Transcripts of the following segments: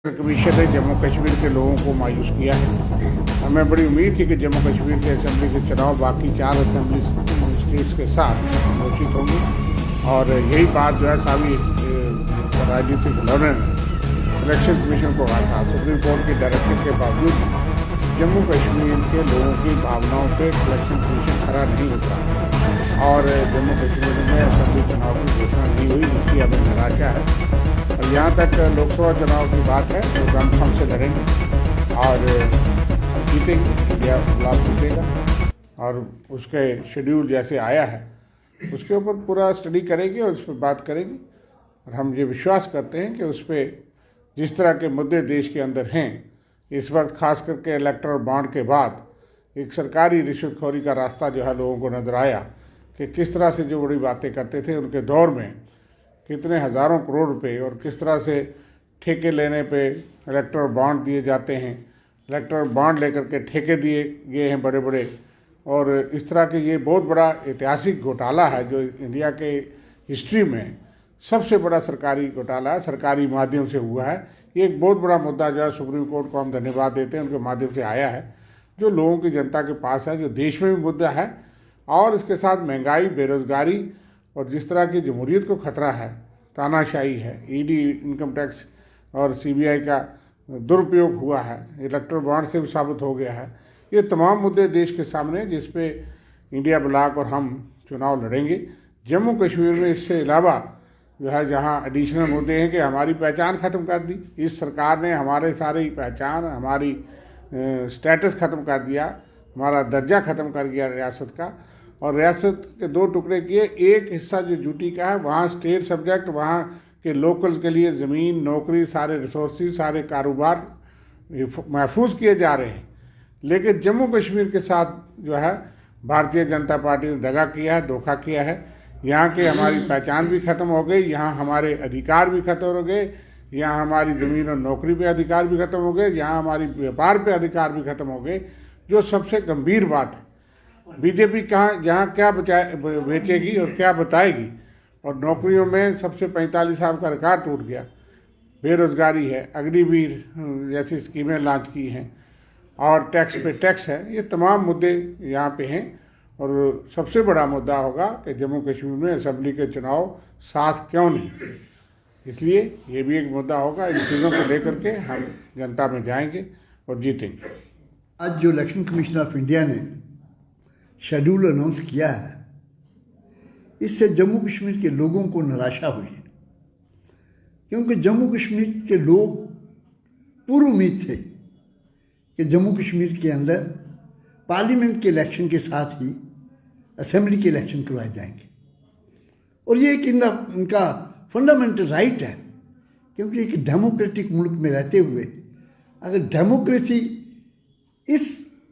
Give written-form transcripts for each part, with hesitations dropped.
Commission ने जम्मू कश्मीर के लोगों को मायूस किया है। हमें बड़ी उम्मीद थी कि जम्मू कश्मीर के असेंबली के चुनाव बाकी 4 असेंबली स्टेट्स के साथ घोषित होंगे और यही बात जो है सभी राजनीतिक दलों ने इलेक्शन कमीशन को कहा था। सुप्रीम कोर्ट की डायरेक्टिव के बावजूद जम्मू कश्मीर के लोगों की भावनाओं पे इलेक्शन कमीशन खरा नहीं उतरा और जम्मू कश्मीर में असेंबली चुनाव की घोषणा नहीं हुई, जिसकी हमें निराशा है। और यहाँ तक लोकसभा चुनाव की बात है तो दमखम से लड़ेंगे और जीतेंगे, इंडिया लाभ जीतेगा और उसके शेड्यूल जैसे आया है उसके ऊपर पूरा स्टडी करेंगे और उस पर बात करेंगे। और हम ये विश्वास करते हैं कि उस पर जिस तरह के मुद्दे देश के अंदर हैं इस वक्त, खास करके इलेक्टोरल बॉन्ड के बाद एक सरकारी रिश्वतखोरी का रास्ता जो है लोगों को नजर आया कि किस तरह से जो बड़ी बातें करते थे उनके दौर में कितने हज़ारों करोड़ रुपए और किस तरह से ठेके लेने पे इलेक्टोरल बॉन्ड दिए जाते हैं, इलेक्टोरल बॉन्ड लेकर के ठेके दिए गए हैं बड़े बड़े। और इस तरह के ये बहुत बड़ा ऐतिहासिक घोटाला है जो इंडिया के हिस्ट्री में सबसे बड़ा सरकारी घोटाला है, सरकारी माध्यम से हुआ है। ये एक बहुत बड़ा मुद्दा जो है सुप्रीम कोर्ट को हम धन्यवाद देते हैं, उनके माध्यम से आया है, जो लोगों की जनता के पास है, जो देश में भी मुद्दा है। और इसके साथ महंगाई, बेरोजगारी और जिस तरह की जमहूरियत को खतरा है, तानाशाही है, ईडी, इनकम टैक्स और सीबीआई का दुरुपयोग हुआ है, इलेक्टोरल बॉन्ड से भी साबित हो गया है। ये तमाम मुद्दे देश के सामने जिस पे इंडिया ब्लॉक और हम चुनाव लड़ेंगे। जम्मू कश्मीर में इससे अलावा जो है जहाँ एडिशनल मुद्दे हैं कि हमारी पहचान ख़त्म कर दी इस सरकार ने, हमारे सारी पहचान, हमारी स्टेटस ख़त्म कर दिया, हमारा दर्जा ख़त्म कर दिया रियासत का। और रियासत के 2 टुकड़े किए, एक हिस्सा जो यूटी का है वहाँ स्टेट सब्जेक्ट, वहाँ के लोकल्स के लिए ज़मीन, नौकरी, सारे रिसोर्सेज, सारे कारोबार महफूज किए जा रहे हैं। लेकिन जम्मू कश्मीर के साथ जो है भारतीय जनता पार्टी ने दगा किया है, धोखा किया है। यहाँ के हमारी पहचान भी ख़त्म हो गई, यहाँ हमारे अधिकार भी खत्म हो गए, यहाँ हमारी ज़मीन और नौकरी पे अधिकार भी खत्म हो गए, यहाँ हमारी व्यापार पे अधिकार भी खत्म हो गए। जो सबसे गंभीर बात है, बीजेपी कहाँ जहाँ क्या बेचेगी और क्या बताएगी। और नौकरियों में सबसे 45 साल का रिकॉर्ड टूट गया, बेरोजगारी है, अग्निवीर जैसी स्कीमें लॉन्च की हैं और टैक्स पे टैक्स है। ये तमाम मुद्दे यहाँ पे हैं। और सबसे बड़ा मुद्दा होगा कि जम्मू कश्मीर में असेंबली के चुनाव साथ क्यों नहीं, इसलिए ये भी एक मुद्दा होगा। इन चीज़ों को लेकर के हम जनता में जाएंगे और जीतेंगे। आज जो इलेक्शन कमीशन ऑफ इंडिया ने शेड्यूल अनाउंस किया है, इससे जम्मू कश्मीर के लोगों को निराशा हुई है, क्योंकि जम्मू कश्मीर के लोग पूरी उम्मीद थे कि जम्मू कश्मीर के अंदर पार्लियामेंट के इलेक्शन के साथ ही असेंबली के इलेक्शन करवाए जाएंगे। और ये एक इनका फंडामेंटल राइट है, क्योंकि एक डेमोक्रेटिक मुल्क में रहते हुए अगर डेमोक्रेसी इस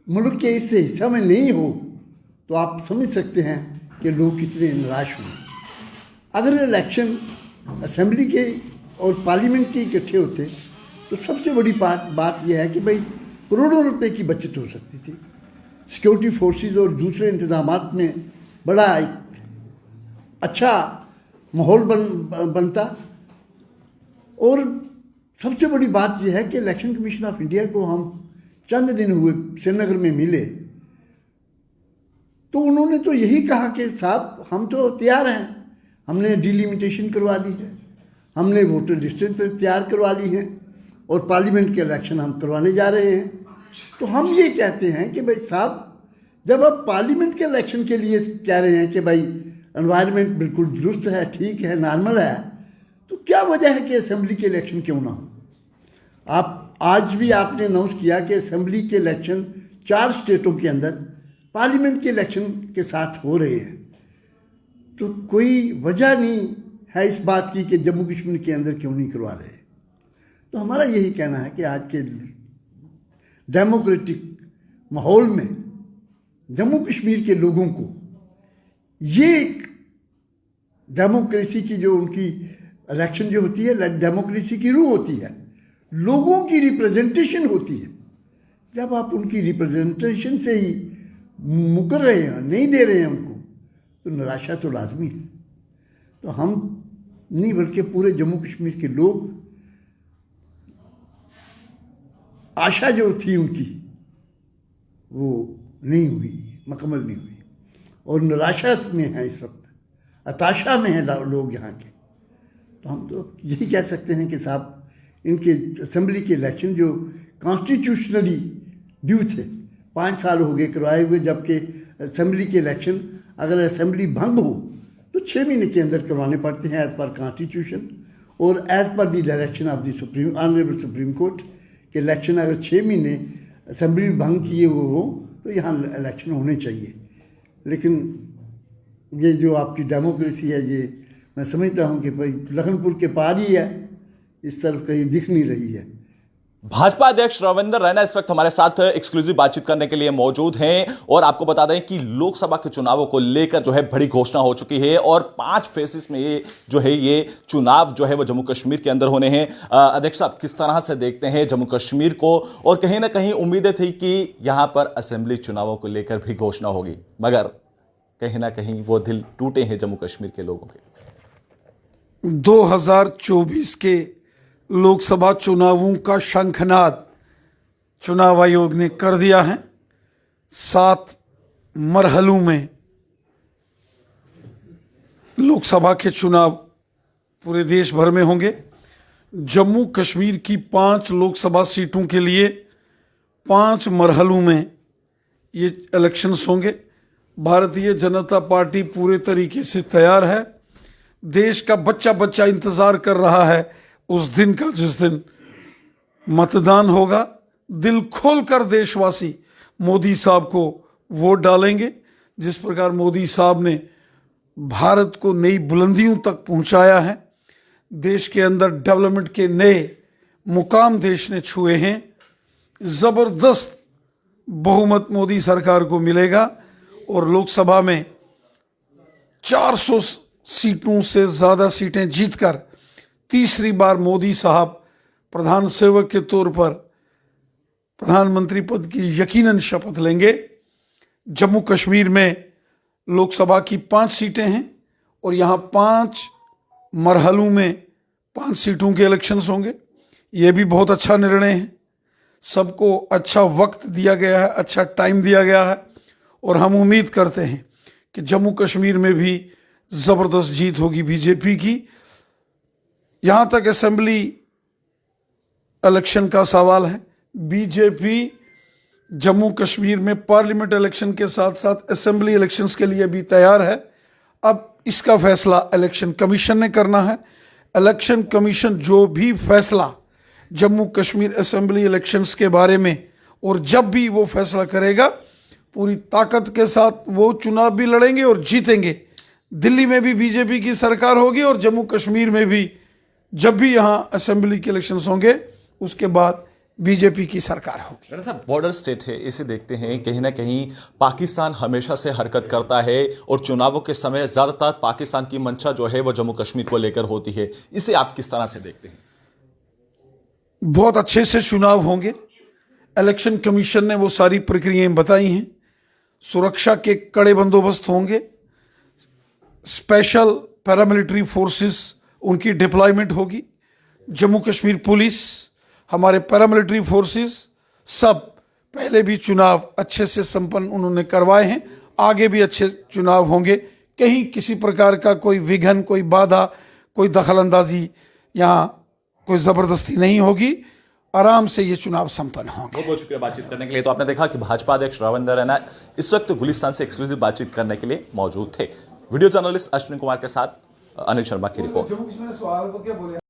मुल्क के इस हिस्सा में नहीं हो तो आप समझ सकते हैं कि लोग कितने निराश हुए। अगर इलेक्शन असेंबली के और पार्लियामेंट के इकट्ठे होते तो सबसे बड़ी बात यह है कि भाई करोड़ों रुपए की बचत हो सकती थी, सिक्योरिटी फोर्सेस और दूसरे इंतजामात में बड़ा एक अच्छा माहौल बनता। और सबसे बड़ी बात यह है कि इलेक्शन कमीशन ऑफ इंडिया को हम चंद दिन हुए श्रीनगर में मिले तो उन्होंने तो यही कहा कि साहब हम तो तैयार हैं, हमने डिलिमिटेशन करवा दी है, हमने वोटर लिस्टें तैयार करवा ली हैं और पार्लियामेंट के इलेक्शन हम करवाने जा रहे हैं। तो हम ये कहते हैं कि भाई साहब, जब आप पार्लियामेंट के इलेक्शन के लिए कह रहे हैं कि भाई एनवायरनमेंट बिल्कुल दुरुस्त है, ठीक है, नॉर्मल है, तो क्या वजह है कि असेंबली के इलेक्शन क्यों ना हो। आप आज भी आपने अनाउंस किया कि असेंबली के इलेक्शन 4 स्टेटों के अंदर पार्लियामेंट के इलेक्शन के साथ हो रहे हैं, तो कोई वजह नहीं है इस बात की कि जम्मू कश्मीर के अंदर क्यों नहीं करवा रहे। तो हमारा यही कहना है कि आज के डेमोक्रेटिक माहौल में जम्मू कश्मीर के लोगों को ये एक डेमोक्रेसी की जो उनकी इलेक्शन जो होती है, डेमोक्रेसी की रूह होती है, लोगों की रिप्रेजेंटेशन होती है। जब आप उनकी रिप्रेजेंटेशन से ही मुकर रहे हैं, नहीं दे रहे हैं उनको, तो निराशा तो लाजमी है। तो हम नहीं बल्कि पूरे जम्मू कश्मीर के लोग आशा जो थी उनकी वो नहीं हुई, मुकम्मल नहीं हुई, और निराशा में है इस वक्त, हताशा में है लोग यहाँ के। तो हम तो यही कह सकते हैं कि साहब इनके असेंबली के इलेक्शन जो कॉन्स्टिट्यूशनली ड्यू थे, 5 साल हो गए करवाए हुए, जबकि असेंबली के इलेक्शन अगर असेंबली भंग हो तो 6 महीने के अंदर करवाने पड़ते हैं एज़ पर कॉन्स्टिट्यूशन और as per the direction of the honourable supreme court के इलेक्शन अगर 6 महीने असेंबली भंग किए हुए हो तो यहाँ इलेक्शन होने चाहिए। लेकिन ये जो आपकी डेमोक्रेसी है, ये मैं समझता हूँ कि भाई लखनपुर के पार ही है, इस तरफ कहीं दिख नहीं रही है। भाजपा अध्यक्ष रविंद्र रैना इस वक्त हमारे साथ एक्सक्लूसिव बातचीत करने के लिए मौजूद हैं और आपको बता दें कि लोकसभा के चुनावों को लेकर जो है बड़ी घोषणा हो चुकी है और 5 फेसेस में ये जो है ये चुनाव जो है वो जम्मू कश्मीर के अंदर होने हैं। अध्यक्ष साहब, किस तरह से देखते हैं जम्मू कश्मीर को, और कहीं ना कहीं उम्मीदें थी कि यहां पर असेंबली चुनावों को लेकर भी घोषणा होगी, मगर कहीं ना कहीं वो दिल टूटे हैं जम्मू कश्मीर के लोगों के। 2024 के लोकसभा चुनावों का शंखनाद चुनाव आयोग ने कर दिया है। 7 मरहलों में लोकसभा के चुनाव पूरे देश भर में होंगे। जम्मू कश्मीर की 5 लोकसभा सीटों के लिए 5 मरहलों में ये इलेक्शंस होंगे। भारतीय जनता पार्टी पूरे तरीके से तैयार है। देश का बच्चा बच्चा इंतजार कर रहा है उस दिन का जिस दिन मतदान होगा। दिल खोलकर देशवासी मोदी साहब को वोट डालेंगे। जिस प्रकार मोदी साहब ने भारत को नई बुलंदियों तक पहुंचाया है, देश के अंदर डेवलपमेंट के नए मुकाम देश ने छुए हैं, जबरदस्त बहुमत मोदी सरकार को मिलेगा और लोकसभा में 400 सीटों से ज्यादा सीटें जीतकर तीसरी बार मोदी साहब प्रधान सेवक के तौर पर प्रधानमंत्री पद की यकीनन शपथ लेंगे। जम्मू कश्मीर में लोकसभा की 5 सीटें हैं और यहाँ 5 मरहलों में 5 सीटों के इलेक्शंस होंगे। ये भी बहुत अच्छा निर्णय है। सबको अच्छा वक्त दिया गया है, अच्छा टाइम दिया गया है और हम उम्मीद करते हैं कि जम्मू कश्मीर में भी ज़बरदस्त जीत होगी बीजेपी की। यहाँ तक असेंबली इलेक्शन का सवाल है, बीजेपी जम्मू कश्मीर में पार्लियामेंट इलेक्शन के साथ साथ असेंबली इलेक्शंस के लिए भी तैयार है। अब इसका फैसला इलेक्शन कमीशन ने करना है। इलेक्शन कमीशन जो भी फैसला जम्मू कश्मीर असेंबली इलेक्शंस के बारे में, और जब भी वो फैसला करेगा पूरी ताकत के साथ वो चुनाव भी लड़ेंगे और जीतेंगे। दिल्ली में भी बीजेपी की सरकार होगी और जम्मू कश्मीर में भी जब भी यहाँ असेंबली के इलेक्शंस होंगे उसके बाद बीजेपी की सरकार होगी। रैना साहब, बॉर्डर स्टेट है, इसे देखते हैं कहीं ना कहीं पाकिस्तान हमेशा से हरकत करता है और चुनावों के समय ज्यादातर पाकिस्तान की मंशा जो है वो जम्मू कश्मीर को लेकर होती है। इसे आप किस तरह से देखते हैं? बहुत अच्छे से चुनाव होंगे। इलेक्शन कमीशन ने वो सारी प्रक्रियाएं बताई हैं। सुरक्षा के कड़े बंदोबस्त होंगे। स्पेशल पैरामिलिट्री फोर्सेस उनकी डिप्लॉयमेंट होगी। जम्मू कश्मीर पुलिस, हमारे पैरामिलिट्री फोर्सेस सब पहले भी चुनाव अच्छे से संपन्न उन्होंने करवाए हैं, आगे भी अच्छे चुनाव होंगे। कहीं किसी प्रकार का कोई विघन, कोई बाधा, कोई दखलंदाजी या कोई ज़बरदस्ती नहीं होगी। आराम से ये चुनाव संपन्न होंगे। बहुत बहुत शुक्रिया बातचीत करने के लिए। तो आपने देखा कि भाजपा अध्यक्ष रविंद्र रैना इस वक्त गुलिस्तान से एक्सक्लूसिव बातचीत करने के लिए मौजूद थे। वीडियो जर्नलिस्ट अश्विनी कुमार के साथ अनिल शर्मा की रिपोर्ट।